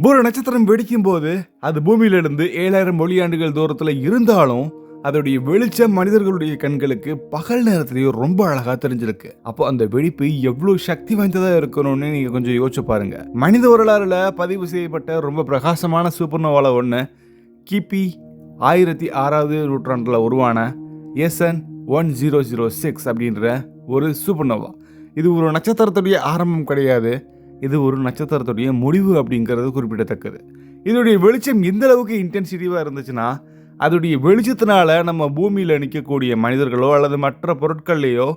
ஒரு நட்சத்திரம் வெடிக்கும் போது அது பூமியிலிருந்து 7000 ஒளியாண்டுகள் தூரத்துல இருந்தாலும் அதோடைய வெளிச்சம் மனிதர்களுடைய கண்களுக்கு பகல் நேரத்திலேயே ரொம்ப அழகா தெரிஞ்சிருக்கு. அப்போ அந்த வெடிப்பு எவ்வளவு சக்தி வாய்ந்ததா இருக்கணும்னு நீங்க கொஞ்சம் யோசிச்சு பாருங்க. மனித வரலாறுல பதிவு செய்யப்பட்ட ரொம்ப பிரகாசமான சூப்பர்னோவால ஒண்ணு கிபி 1006வது நூற்றாண்டுல உருவான எஸ்என் 1006 அப்படின்ற ஒரு சூப்பர்னோவா. இது ஒரு நட்சத்திரத்துடைய ஆரம்பம் கிடையாது, இது ஒரு நட்சத்திரத்துடைய முடிவு அப்படிங்கிறது குறிப்பிடத்தக்கது. இதோடைய வெளிச்சம் எந்த அளவுக்கு இன்டென்சிட்டிவாக இருந்துச்சுன்னா, அதோடைய வெளிச்சத்தினால நம்ம பூமியில் நிற்கக்கூடிய மனிதர்களோ அல்லது மற்ற பொருட்கள்லையோ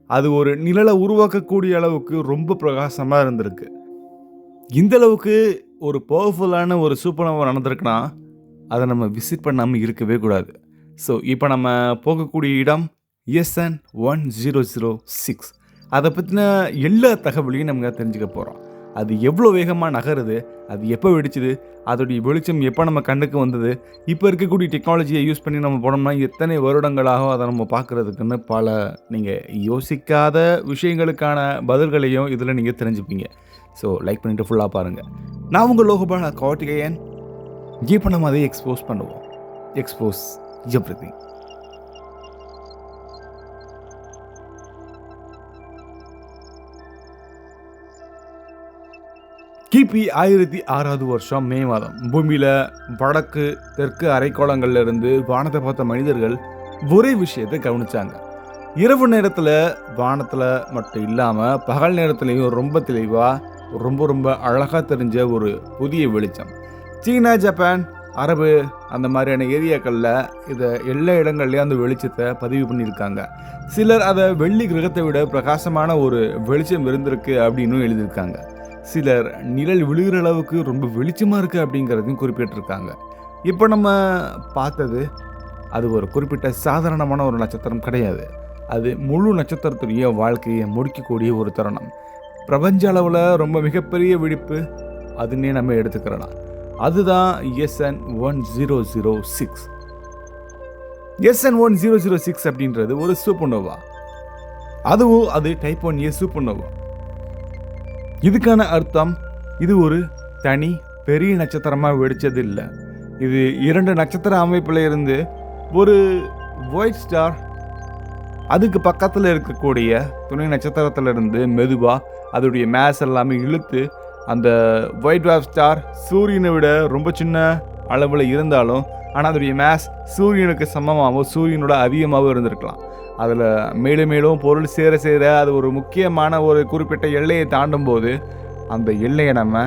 அது ஒரு நிழலை உருவாக்கக்கூடிய அளவுக்கு ரொம்ப பிரகாசமாக இருந்திருக்கு. இந்த அளவுக்கு ஒரு பவர்ஃபுல்லான ஒரு சூப்பர்னோவா நடந்திருக்குன்னா அதை நம்ம விசிட் பண்ணாமல் இருக்கவே கூடாது. ஸோ இப்போ நம்ம போகக்கூடிய இடம் எஸ்என் 1006. அதை பற்றின எல்லா தகவலையும் நம்ம தெரிஞ்சுக்க போகிறோம். அது எவ்வளோ வேகமாக நகருது, அது எப்போ வெடிச்சுது, அதோடைய வெளிச்சம் எப்போ நம்ம கண்ணுக்கு வந்தது, இப்போ இருக்கக்கூடிய டெக்னாலஜியை யூஸ் பண்ணி நம்ம போனோம்னா எத்தனை வருடங்களாகும் அதை நம்ம பார்க்குறதுக்குன்னு பல நீங்கள் யோசிக்காத விஷயங்களுக்கான பதில்களையும் இதில் நீங்கள் தெரிஞ்சுப்பீங்க. ஸோ லைக் பண்ணிவிட்டு ஃபுல்லாக பாருங்கள். நான் உங்கள் லோகபால் கார்த்திகேயன். இப்போ நம்ம அதை எக்ஸ்போஸ் பண்ணுவோம். Expose everything. கிபி 1006வது வருஷம் மே மாதம் பூமியில் வடக்கு தெற்கு அரைக்கோளங்கள்ல இருந்து வானத்தை பார்த்த மனிதர்கள் ஒரே விஷயத்தை கவனிச்சாங்க. இரவு நேரத்தில் வானத்தில் மட்டும் இல்லாமல் பகல் நேரத்துலையும் ரொம்ப தெளிவாக ரொம்ப ரொம்ப அழகாக தெரிஞ்ச ஒரு புதிய வெளிச்சம். சீனா, ஜப்பான், அரபு அந்த மாதிரியான ஏரியாக்களில் இதை எல்லா இடங்கள்லையும் அந்த வெளிச்சத்தை பதிவு பண்ணியிருக்காங்க. சிலர் அதை வெள்ளி கிரகத்தை விட பிரகாசமான ஒரு வெளிச்சம் இருந்திருக்கு அப்படின்னு எழுதியிருக்காங்க. சிலர் நிழல் விழுகிற அளவுக்கு ரொம்ப வெளிச்சமாக இருக்குது அப்படிங்கிறதையும் குறிப்பிட்டிருக்காங்க. இப்போ நம்ம பார்த்தது அது ஒரு குறிப்பிட்ட சாதாரணமான ஒரு நட்சத்திரம் கிடையாது. அது முழு நட்சத்திரத்துடைய வாழ்க்கையை முடிக்கக்கூடிய ஒரு தருணம். பிரபஞ்ச அளவில் ரொம்ப மிகப்பெரிய வெடிப்பு அதுன்னே நம்ம எடுத்துக்கிறலாம். அதுதான் எஸ்என் 1006. எஸ்என் 1006 அப்படின்றது ஒரு சூப்பர்னோவா. அதுவும் அது டைப் 1A சூப்பர்னோவா. இதுக்கான அர்த்தம் இது ஒரு தனி பெரிய நட்சத்திரமாக வெடிச்சது இல்லை. இது 2 நட்சத்திர அமைப்பில் இருந்து ஒரு ஒயிட் ஸ்டார் அதுக்கு பக்கத்தில் இருக்கக்கூடிய துணை நட்சத்திரத்திலிருந்து மெதுவாக அதோடைய மேஸ் எல்லாமே இழுத்து அந்த ஒயிட் ட்வார்ஃப் ஸ்டார் சூரியனை விட ரொம்ப சின்ன அளவில் இருந்தாலும் ஆனால் அதோடைய மேஸ் சூரியனுக்கு சமமாகவும் சூரியனோட அதிகமாகவும் இருந்திருக்கலாம். அதில் மேலும் மேலும் பொருள் சேர சேர அது ஒரு முக்கியமான ஒரு குறிப்பிட்ட எல்லையை தாண்டும் போது அந்த எல்லையை நம்ம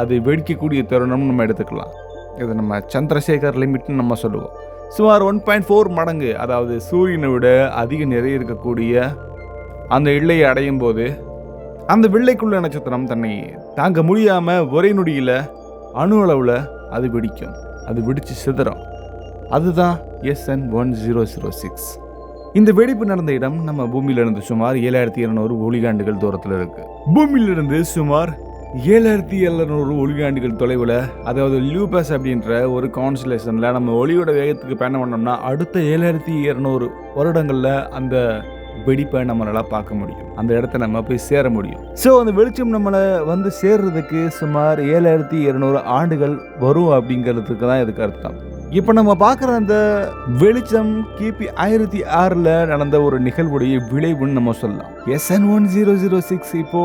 அது வெடிக்கக்கூடிய தருணம்னு நம்ம எடுத்துக்கலாம். இதை நம்ம சந்திரசேகர் லிமிட்னு நம்ம சொல்லுவோம். சுமார் 1.4 மடங்கு, அதாவது சூரியனை விட அதிக நிறைய இருக்கக்கூடிய அந்த எல்லையை அடையும் போது அந்த வெள்ளைக்குள்ள நட்சத்திரம் தன்னை தாங்க முடியாமல் ஒரே நொடியில் அணு அளவில் அது வெடிக்கும். அது வெடித்து சிதறும். அதுதான் எஸ்என் 1006. இந்த வெடிப்பு நடந்த இடம் நம்ம பூமியிலிருந்து சுமார் 7200 ஒளியாண்டுகள் தூரத்தில் இருக்கு. பூமியிலிருந்து சுமார் 7700 ஒளியாண்டுகள் தொலைவில், அதாவது லியூபஸ் அப்படின்ற ஒரு கான்ஸ்டலேஷனில் நம்ம ஒளியோட வேகத்துக்கு பயணம் பண்ணோம்னா அடுத்த 7200 வருடங்களில் அந்த வெடிப்பை நம்மளால் பார்க்க முடியும். அந்த இடத்த நம்ம போய் சேர முடியும். ஸோ அந்த வெளிச்சம் நம்மளை வந்து சேர்றதுக்கு சுமார் 7200 ஆண்டுகள் வரும் அப்படிங்கிறதுக்கு தான் இதுக்கு அர்த்தம். இப்போ நம்ம பார்க்குற அந்த வெளிச்சம் கிபி 1006 நடந்த ஒரு நிகழ்வுடைய விளைவுன்னு நம்ம சொல்லலாம். எஸ்என் 1006 இப்போ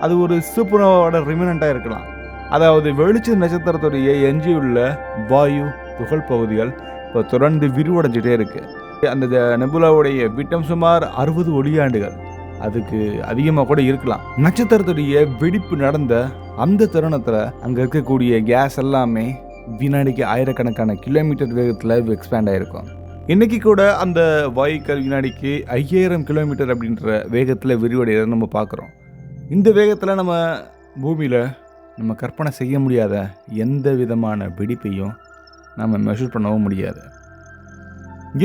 அது ஒரு சூப்பர்னோவாவோட ரிமினண்டாக இருக்கலாம். அதாவது வெளிச்ச நட்சத்திரத்துடைய எஞ்சியுள்ள வாயு துகள் பகுதிகள் இப்போ தொடர்ந்து விரிவடைஞ்சிட்டே இருக்கு. அந்த நெபுலாவுடைய விட்டம் சுமார் 60 ஒளியாண்டுகள், அதுக்கு அதிகமாக கூட இருக்கலாம். நட்சத்திரத்துடைய வெடிப்பு நடந்த அந்த தருணத்தில் அங்கே இருக்கக்கூடிய கேஸ் எல்லாமே வினாடிக்கு ஆயிரக்கணக்கான கிலோமீட்டர் வேகத்தில் எக்ஸ்பேண்ட் ஆகிருக்கும். இன்றைக்கி கூட அந்த வாயுக்கள் வினாடிக்கு 5000 கிலோமீட்டர் அப்படின்ற வேகத்தில் விரிவடைகிறத நம்ம பார்க்குறோம். இந்த வேகத்தில் நம்ம பூமியில் நம்ம கற்பனை செய்ய முடியாத எந்த விதமான வெடிப்பையும் நம்ம மெஷர் பண்ணவும் முடியாது.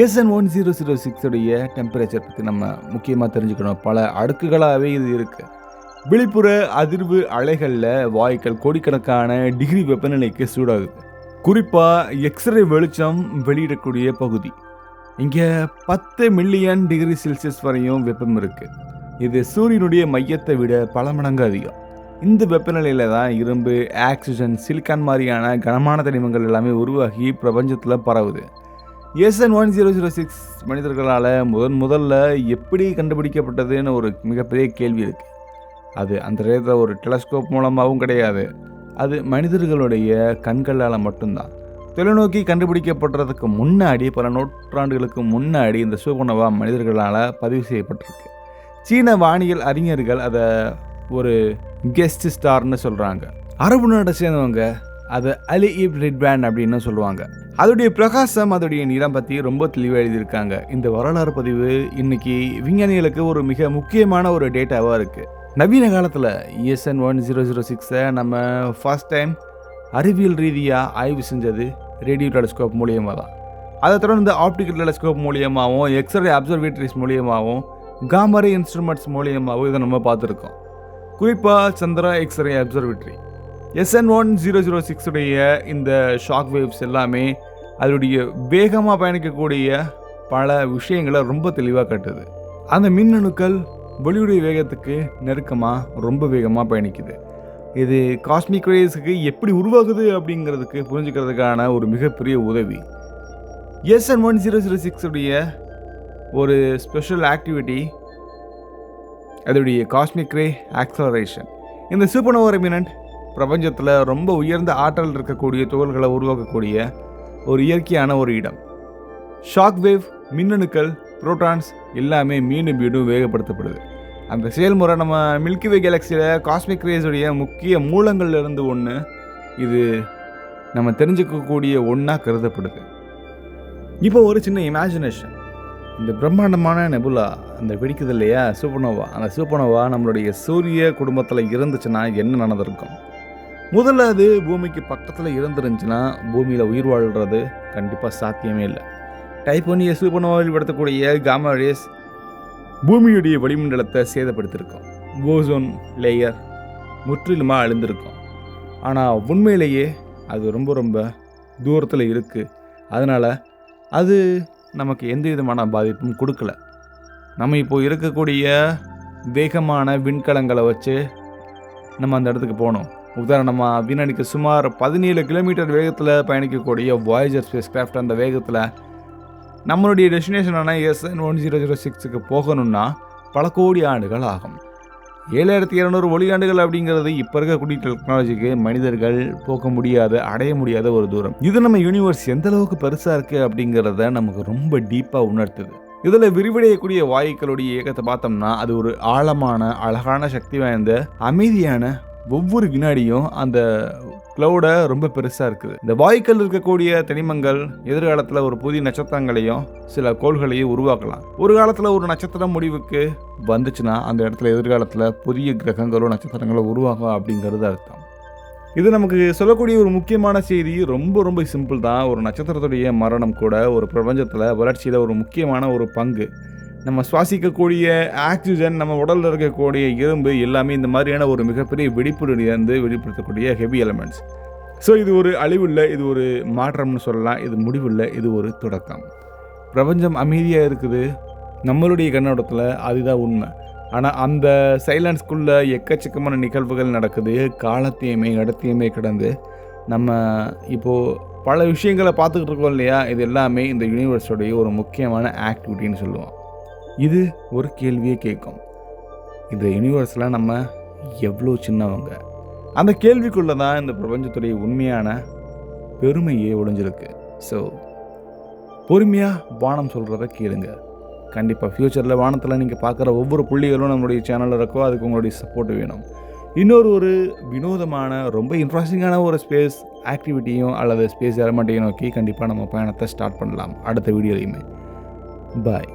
எஸ்என் 1006 உடைய டெம்பரேச்சர் பற்றி நம்ம முக்கியமாக தெரிஞ்சுக்கணும். பல அடுக்குகளாகவே இது இருக்குது. வெளிப்புற அதிர்வு அலைகளில் வாயுக்கள் கோடிக்கணக்கான டிகிரி வெப்பநிலைக்கு சூடாகுது. குறிப்பாக எக்ஸ்ரே வெளிச்சம் வெளியிடக்கூடிய பகுதி இங்கே 10 மில்லியன் டிகிரி செல்சியஸ் வரையும் வெப்பம் இருக்குது. இது சூரியனுடைய மையத்தை விட பல மடங்கு அதிகம். இந்த வெப்பநிலையில் தான் இரும்பு, ஆக்சிஜன், சிலிக்கான் மாதிரியான கனமான தனிமங்கள் எல்லாமே உருவாகி பிரபஞ்சத்தில் பரவுது. SN1006 மனிதர்களால் முதல்ல எப்படி கண்டுபிடிக்கப்பட்டதுன்னு ஒரு மிகப்பெரிய கேள்வி இருக்குது. அது அந்த நேரத்தில் ஒரு டெலஸ்கோப் மூலமாகவும் கிடையாது. அது மனிதர்களுடைய கண்களால் மட்டும்தான். தொலைநோக்கி கண்டுபிடிக்கப்படுறதுக்கு முன்னாடி, பல நூற்றாண்டுகளுக்கு முன்னாடி இந்த சூப்பர்னோவா மனிதர்களால் பதிவு செய்யப்பட்டிருக்கு. சீன வானியல் அறிஞர்கள் அதை ஒரு கெஸ்ட் ஸ்டார்னு சொல்கிறாங்க. அரபு நாட்டை சேர்ந்தவங்க அதை அலி-இப் ரிட்வான் அப்படின்னு சொல்லுவாங்க. அதோடைய பிரகாசம், அதோடைய நிறம் பற்றி ரொம்ப தெளிவாக எழுதியிருக்காங்க. இந்த வரலாறு பதிவு இன்னைக்கு விஞ்ஞானிகளுக்கு ஒரு மிக முக்கியமான ஒரு டேட்டாவாக இருக்குது. நவீன காலத்தில் SN1006 நம்ம ஃபர்ஸ்ட் டைம் அறிவியல் ரீதியாக ஆய்வு செஞ்சது ரேடியோ டெலஸ்கோப் மூலியமாக தான். அதை தொடர்ந்து ஆப்டிக்கல் டெலஸ்கோப் மூலியமாகவும், எக்ஸ்ரே அப்சர்வேட்டரிஸ் மூலியமாகவும், காமரே இன்ஸ்ட்ருமெண்ட்ஸ் மூலியமாகவும் இதை நம்ம பார்த்துருக்கோம். குறிப்பாக சந்திரா எக்ஸ்ரே அப்சர்வேட்டரி SN1006 உடைய இந்த ஷாக் வேவ்ஸ் எல்லாமே அதனுடைய வேகமாக பயணிக்கக்கூடிய பல விஷயங்களை ரொம்ப தெளிவாக காட்டுது. அந்த மின்னணுக்கள் ஒளியுடைய வேகத்துக்கு நெருக்கமாக ரொம்ப வேகமாக பயணிக்குது. இது காஸ்மிக் ரேஸுக்கு எப்படி உருவாகுது அப்படிங்கிறதுக்கு புரிஞ்சுக்கிறதுக்கான ஒரு மிகப்பெரிய உதவி. SN1006 உடைய ஒரு ஸ்பெஷல் ஆக்டிவிட்டி அதோடைய காஸ்மிக் ரே ஆக்சலரேஷன். இந்த சூப்பர்னோவா ரெமினன்ட் பிரபஞ்சத்தில் ரொம்ப உயர்ந்த ஆற்றல் இருக்கக்கூடிய துகள்களை உருவாக்கக்கூடிய ஒரு இயற்கையான ஒரு இடம். ஷாக் வேவ், மின்னணுக்கள், புரோட்டான்ஸ் எல்லாமே மீண்டும் வேகப்படுத்தப்படுது. அந்த செயல்முறை நம்ம மில்கிவே கேலக்சியில் காஸ்மிக் ரேஸுடைய முக்கிய மூலங்கள்லேருந்து ஒன்று. இது நம்ம தெரிஞ்சுக்கக்கூடிய ஒன்றா கருதப்படுது. இப்போ ஒரு சின்ன இமேஜினேஷன். இந்த பிரம்மாண்டமான நெபுலா, அந்த வெடிக்குது இல்லையா சூப்பர்னோவா, அந்த சூப்பர்னோவா நம்மளுடைய சூரிய குடும்பத்தில் இருந்துச்சுன்னா என்ன நடந்திருக்கும்? முதல்ல அது பூமிக்கு பக்கத்தில் இருந்துருந்துச்சுன்னா பூமியில் உயிர் வாழ்கிறது கண்டிப்பாக சாத்தியமே இல்லை. டைப் 1 சூப்பர்னோவாவில் படுத்தக்கூடிய காமா ரேஸ் பூமியுடைய வளிமண்டலத்தை சேதப்படுத்தியிருக்கும். ஓசோன் லேயர் முற்றிலுமாக அழிந்திருக்கும். ஆனால் உண்மையிலேயே அது ரொம்ப தூரத்தில் இருக்குது. அதனால் அது நமக்கு எந்த விதமான பாதிப்பும் கொடுக்கல. நம்ம இப்போது இருக்கக்கூடிய வேகமான விண்கலங்களை வச்சு நம்ம அந்த இடத்துக்கு போனோம். உதாரணமாக வினாடிக்கு சுமார் 17 கிலோமீட்டர் வேகத்தில் பயணிக்கக்கூடிய வாயேஜர் ஸ்பேஸ் கிராஃப்ட் அந்த வேகத்தில் நம்மளுடைய டெஸ்டினேஷனான SN1006க்கு போகணும்னா பல கோடி ஆண்டுகள் ஆகும். 7200 ஒளியாண்டுகள் அப்படிங்கிறது இப்போ இருக்கக்கூடிய டெக்னாலஜிக்கு மனிதர்கள் போக முடியாத, அடைய முடியாத ஒரு தூரம். இது நம்ம யூனிவர்ஸ் எந்த அளவுக்கு பெருசாக இருக்குது அப்படிங்கிறத நமக்கு ரொம்ப டீப்பாக உணர்த்துது. இதில் விரிவடையக்கூடிய வாயுக்களுடைய இயக்கத்தை பார்த்தோம்னா அது ஒரு ஆழமான, அழகான, சக்தி வாய்ந்த, அமைதியான, ஒவ்வொரு வினாடியும் அந்த க்ளவுடை ரொம்ப பெருசாக இருக்குது. இந்த வாயுக்கள் இருக்கக்கூடிய தனிமங்கள் எதிர்காலத்தில் ஒரு புதிய நட்சத்திரங்களையும் சில கோள்களையும் உருவாக்கலாம். ஒரு காலத்தில் ஒரு நட்சத்திரம் முடிவுக்கு வந்துச்சுன்னா அந்த இடத்துல எதிர்காலத்தில் புதிய கிரகங்களோ நட்சத்திரங்களோ உருவாகும் அப்படிங்கிறது அர்த்தம். இது நமக்கு சொல்லக்கூடிய ஒரு முக்கியமான செய்தி ரொம்ப சிம்பிள் தான். ஒரு நட்சத்திரத்துடைய மரணம் கூட ஒரு பிரபஞ்சத்தில் வளர்ச்சியில் ஒரு முக்கியமான ஒரு பங்கு. நம்ம சுவாசிக்கக்கூடிய ஆக்சிஜன், நம்ம உடலில் இருக்கக்கூடிய இரும்பு எல்லாமே இந்த மாதிரியான ஒரு மிகப்பெரிய வெடிப்புலேருந்து வெளிப்படுத்தக்கூடிய ஹெவி எலிமெண்ட்ஸ். ஸோ இது ஒரு அழிவில்லை, இது ஒரு மாற்றம்னு சொல்லலாம். இது முடிவில்லை, இது ஒரு தொடக்கம். பிரபஞ்சம் அமைதியாக இருக்குது நம்மளுடைய கண்ணோட்டத்தில், அதுதான் உண்மை. ஆனால் அந்த சைலன்ஸ்குள்ளே எக்கச்சக்கமான நிகழ்வுகள் நடக்குது. காலத்தையுமே இடத்தையுமே கடந்து நம்ம இப்போது பல விஷயங்களை பார்த்துக்கிட்டு இருக்கோம் இல்லையா? இது எல்லாமே இந்த யூனிவர்ஸோடைய ஒரு முக்கியமான ஆக்டிவிட்டின்னு சொல்லுவோம். இது ஒரு கேள்வியை கேட்கும். இந்த யூனிவர்ஸில் நம்ம எவ்வளோ சின்னவங்க? அந்த கேள்விக்குள்ளே தான் இந்த பிரபஞ்சத்துடைய உண்மையான பெருமையே ஒளிஞ்சிருக்கு. ஸோ பொறுமையாக வானம் சொல்கிறத கேளுங்க. கண்டிப்பாக ஃப்யூச்சரில் வானத்தில் நீங்கள் பார்க்குற ஒவ்வொரு புள்ளிகளும் நம்மளுடைய சேனலில் இருக்கோ, அதுக்கு உங்களுடைய சப்போர்ட் வேணும். ஒரு வினோதமான, ரொம்ப இன்ட்ரெஸ்டிங்கான ஒரு ஸ்பேஸ் ஆக்டிவிட்டியும் அல்லது ஸ்பேஸ் எலமெண்ட்டையும் நோக்கி கண்டிப்பாக நம்ம பயணத்தை ஸ்டார்ட் பண்ணலாம் அடுத்த வீடியோலையுமே. பாய்.